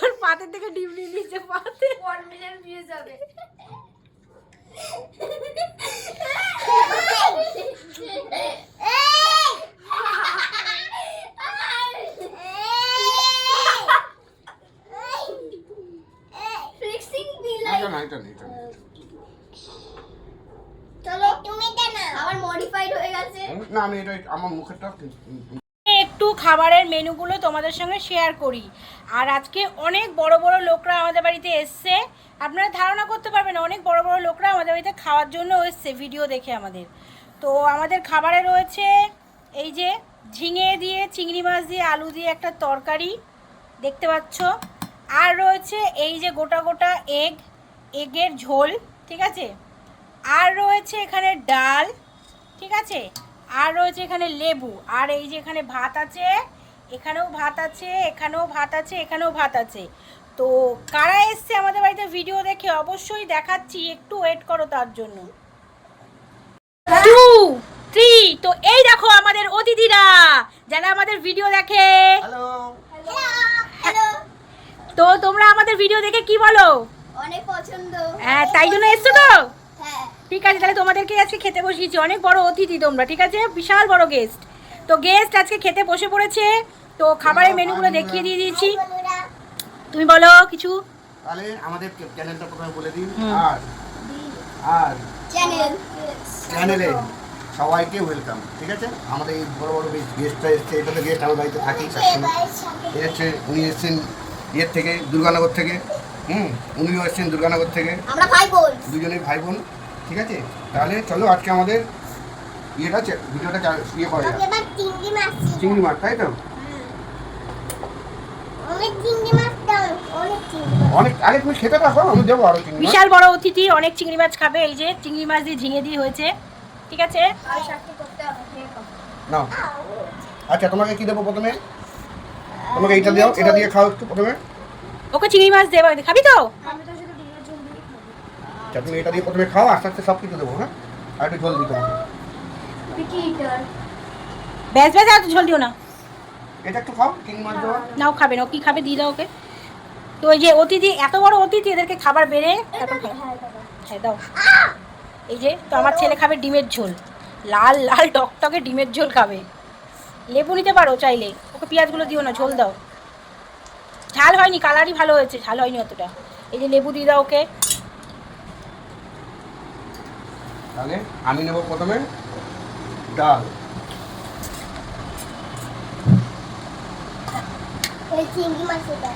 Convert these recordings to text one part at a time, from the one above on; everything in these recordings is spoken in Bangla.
ওর পাতে থেকে ডিম নিয়ে নিয়েছে পাতে 1 মিলিয়ন ভিউজ হবে। ফিক্সিং দিল না এটা চলো তুমি না আবার মডিফাইড হয়ে গেছে। না আমি এটা আমার মুখেরটা একটু খাবারের মেনুগুলো তোমাদের সঙ্গে শেয়ার করি। আর আজকে অনেক বড় বড় লোকরা আমাদের বাড়িতে এসছে, আপনারা ধারণা করতে পারবেন অনেক বড় বড় লোকরা আমাদের বাড়িতে খাওয়ার জন্য এসছে ভিডিও দেখে আমাদের। তো আমাদের খাবারে রয়েছে এই যে ঝিঙে দিয়ে চিংড়ি মাছ দিয়ে আলু দিয়ে একটা তরকারি দেখতে পাচ্ছ, আর রয়েছে এই যে গোটা গোটা এগের ঝোল, ঠিক আছে, আর রয়েছে এখানে ডাল, ঠিক আছে, আর রয়েছে এখানে লেবু, আর এই যে এখানে ভাত আছে, এখানেও ভাত আছে, এখানেও ভাত আছে, এখানেও ভাত আছে। তো কারা এসছে আমাদের বাড়িতে ভিডিও দেখে অবশ্যই দেখাচ্ছি, একটু ওয়েট করো তার জন্য। 2 3 তো এই দেখো আমাদের অতিথিরা যারা আমাদের ভিডিও দেখে। হ্যালো হ্যালো তো তোমরা আমাদের ভিডিও দেখে কি বলো? অনেক পছন্দ। হ্যাঁ তাই জন্য এসছো তো? হ্যাঁ ঠিক আছে, তাহলে তোমাদেরকে আজকে খেতে বসিয়েছি, অনেক বড় অতিথি তোমরা, ঠিক আছে, বিশাল বড় গেস্ট। তো গেস্ট আজকে খেতে বসে পড়েছে, তো খাবারের মেনুগুলো দেখিয়ে দিয়ে দিয়েছি। তুমি বলো কিছু। তাহলে আমাদের চ্যানেলটা প্রথমে বলে দিন। হুম। আর চ্যানেলে সবাইকে ওয়েলকাম, ঠিক আছে। আমাদের এই বড় বড় গেস্টটা এসছে, এটা তো গেস্ট আমার বাড়িতে থাকি সবসময়। এই হচ্ছে উনি এসছেন ইয়ের থেকে, দুর্গানগর থেকে। উনিও এসছেন দুর্গানগর থেকে, আমরা ভাই বোন। দুজনেই ভাই বোন, ঠিক আছে। তাহলে চলো আজকে আমাদের ভিডিওটা ইয়ে করা যায়। এবার চিংড়ি মাছ। চিংড়ি মাছ, তাই তো? অনেক চিংড়ি মাছ দাও, অনেক চিংড়ি মাছ। অনেক, আগে তুমি খেতে থাকো, আমি দেবো আরো চিংড়ি মাছ। বিশাল বড় অতিথি, অনেক চিংড়ি মাছ খাবে। এই যে চিংড়ি মাছ দিয়ে ঝিঙে দিয়ে হয়েছে, ঠিক আছে। আর সাথে করতে হবে এরকম। নাও, আচ্ছা তোমাকে কি দেবো প্রথমে? তোমাকে এইটা দাও, এটা দিয়ে খাও একটু প্রথমে। ওকে চিংড়ি মাছ দেবো, খাবি তো? আমি তো শুধু ডিমের ঝোল দিয়ে খাবো। আচ্ছা তুমি এটা দিয়ে প্রথমে খাও, আস্তে আস্তে সব কিছু দেবো, হ্যাঁ। আর একটু জল দিই তোমাকে। কি এটা? ব্যাস ব্যাস, আর ঝোল দিও না। এটা একটু খাও, চিংড়ি মাছ দেওয়া। নাও খাবে না, ও কি খাবে দিয়ে দাও ওকে। তো এই যে অতিথি, এত বড় অতিথি, এদেরকে খাবার বেড়ে তারপর খাও। হ্যাঁ দাও। এই যে তো আমার ছেলে খাবে ডিমের ঝোল, লাল লাল টকটকে ডিমের ঝোল খাবে। লেবু নিতে পারো চাইলে, ওকে পেঁয়াজগুলো দিও না, ঝোল দাও। ঝাল হয়নি, কালারই ভালো হয়েছে, ঝাল হয়নি অতটা। এই যে লেবু দিয়ে দাও ওকে। তাহলে আমি নেবো প্রথমে ডাল। এই চিংড়ি মাছ এটা।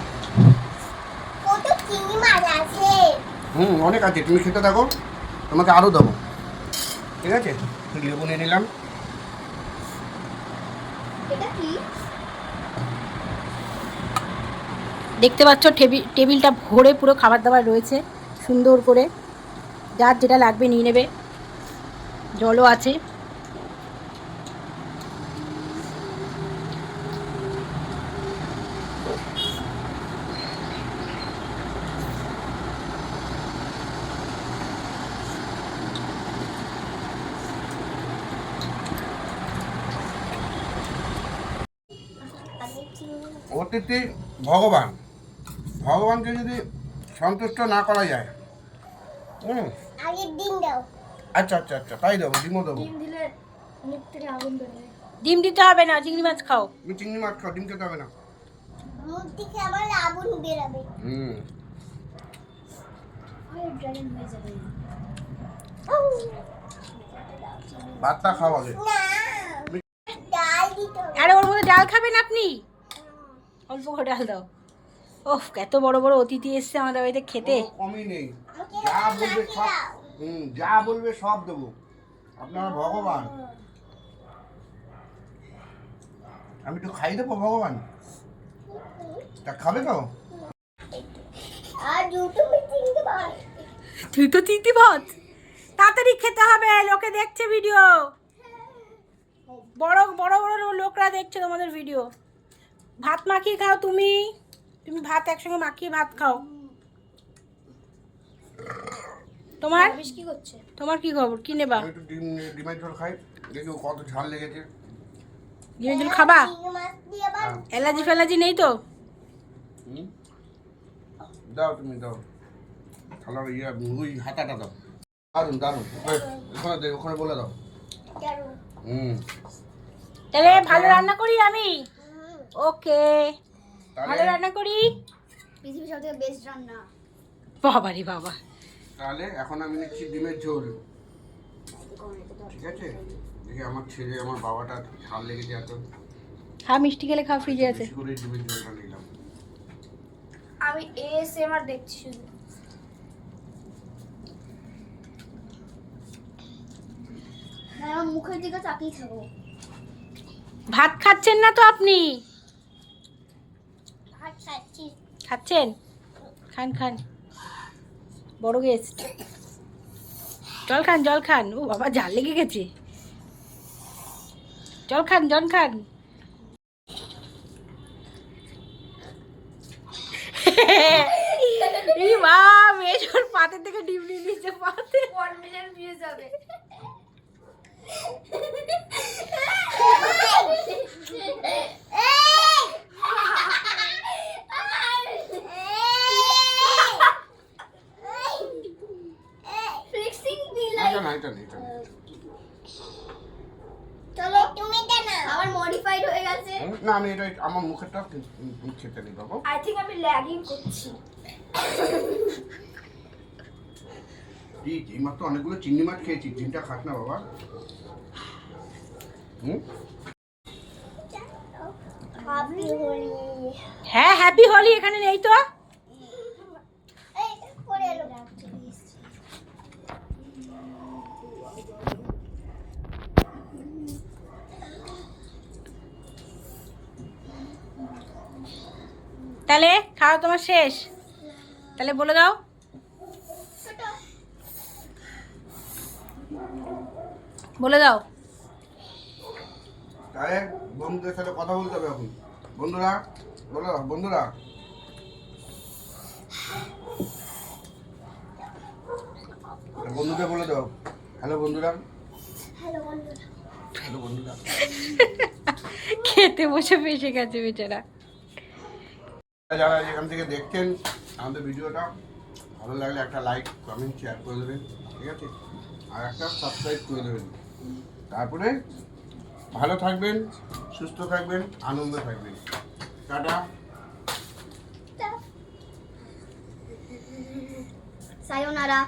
কত চিংড়ি মাছ আছে? অনেক আছে, তুমি খেতে থাকো, তোমাকে আরও দেবো, ঠিক আছে। লেবু নিয়ে নিলাম। এটা কি? দেখতে পাচ্ছ টেবিলটা ভরে পুরো খাবার দাবার রয়েছে সুন্দর করে, যার যেটা লাগবে নিয়ে নেবে, জলও আছে। অতিথি ভগবান, ভগবানকে যদি সন্তুষ্ট না করা যায়, আগে ডিম দাও। আচ্ছা আচ্ছা আচ্ছা, তাই দেবো, ডিমও দেবো। ডিম দিলে মুখ থেকে আগুন বেরোবে। ডিম দিতে হবে না, চিংড়ি মাছ খাও। তুমি চিংড়ি মাছ খাও, ডিম খেতে হবে না। মুখ থেকে আবার আগুন বেরোবে। আর ড্রাগন হয়ে যাবে। ভাতটা খাও আগে। না, ডাল দিতে হবে। আরে ওর মধ্যে ডাল খাবেন আপনি? অল্প করে ডাল দাও। ওহ, এত বড় বড় অতিথি এসছে আমাদের বাড়িতে খেতে। কোনো কমই নেই, আমাকে যা বলবে বাকি সব। দাও। যা বলবে সব দেবো, আপনারা ভগবান। আমি তো খাই দেবো ভগবান, তা খাবে তো? আর দুটো চিংড়ি মাছ। তুই তো তিনটি ভাত, তাড়াতাড়ি খেতে হবে, লোকে দেখছে ভিডিও, বড় বড় বড় লোকরা দেখছে তোমাদের ভিডিও। ভাত মাখিয়ে খাও, তুমি তুমি ভাত একসঙ্গে মাখিয়ে ভাত খাও। তোমার কি করছে? তোমার কি খবর, কি নেবা? আমি একটু ডিমের ঝোল খাই, দেখি ও কত ঝাল লেগেছে। ডিমের ঝোল খাবা? চিংড়ি মাছ দিয়ে আবার অ্যালার্জি ফ্যালার্জি নেই তো? হুম? দাও তুমি দাও থালার ইয়ে ওই হাতাটা দাও দারুন দারুন ওখানে দে ওখানে বলে দাও হুম তাহলে ভালো রান্না করি আমি। ওকে, ভালো তাহলে রান্না করি। পৃথিবীর সবথেকে বেস্ট রান্না। বাবারে বাবা। তাহলে এখন আমি নিচ্ছি ডিমের ঝোল, ঠিক আছে? দেখি আমার ছেলে আমার বাবাটা ঝাল লেগেছে এত, হ্যাঁ মিষ্টি খেলে খাওয়া ফ্রিজে আছে। বেশি করে ডিমের ঝোলটা নিলাম। আমি এএসএমআর দেখছি শুধু। না, আমার মুখের দিকে তাকিয়ে থাকো। ভাত খাচ্ছেন না তো আপনি? ভাত খাচ্ছি। খাচ্ছেন? খান খান, বড় গেস্ট। জল খান জল খান। ও বাবা ঝাল লেগে গেছে। জল খান জল খান। এই মা মেজর পাতে থেকে ডিম নিয়ে নিয়েছে পাতে। 1 মিলিয়ন ভিউজ হবে। ফ্লিক্সিং দিলা। এটা না এটা না এটা না। চলো তুমি দেনা। আমার মডিফাইড হয়ে গেছে। না আমি এটা আমার মুখেরটা খেতে নেই বাবা। আই থিংক আমি ল্যাগিং করছি। এই মাত্র অনেকগুলো চিংড়ি মাছ খেয়েছি, ডিমটা খাস না বাবা। হুম হ্যাপি হোলি। হ্যাঁ হ্যাপি হোলি এখানে নেই তো। এই পড়ে এলো। তাহলে খাওয়া তোমার শেষ? তাহলে বলে দাও। বলে দাও। তাহলে বন্ধুদের সাথে কথা বলতে হবে এখন। বন্ধুরা বলো, বন্ধুরা বন্ধুদের বলে দাও হ্যালো বন্ধুরা। হ্যালো বন্ধুরা। হ্যালো বন্ধুরা। খেতে বসে ফেসে গেছে বেচারা। যারা এখান থেকে দেখছেন আমাদের ভিডিওটা, ভালো লাগলে একটা লাইক কমেন্ট শেয়ার করে দেবেন, ঠিক আছে? আর একটা সাবস্ক্রাইব করে দেবেন। তারপরে ভালো থাকবেন, সুস্থ থাকবেন, আনন্দে থাকবেন। টাটা। সায়োনারা।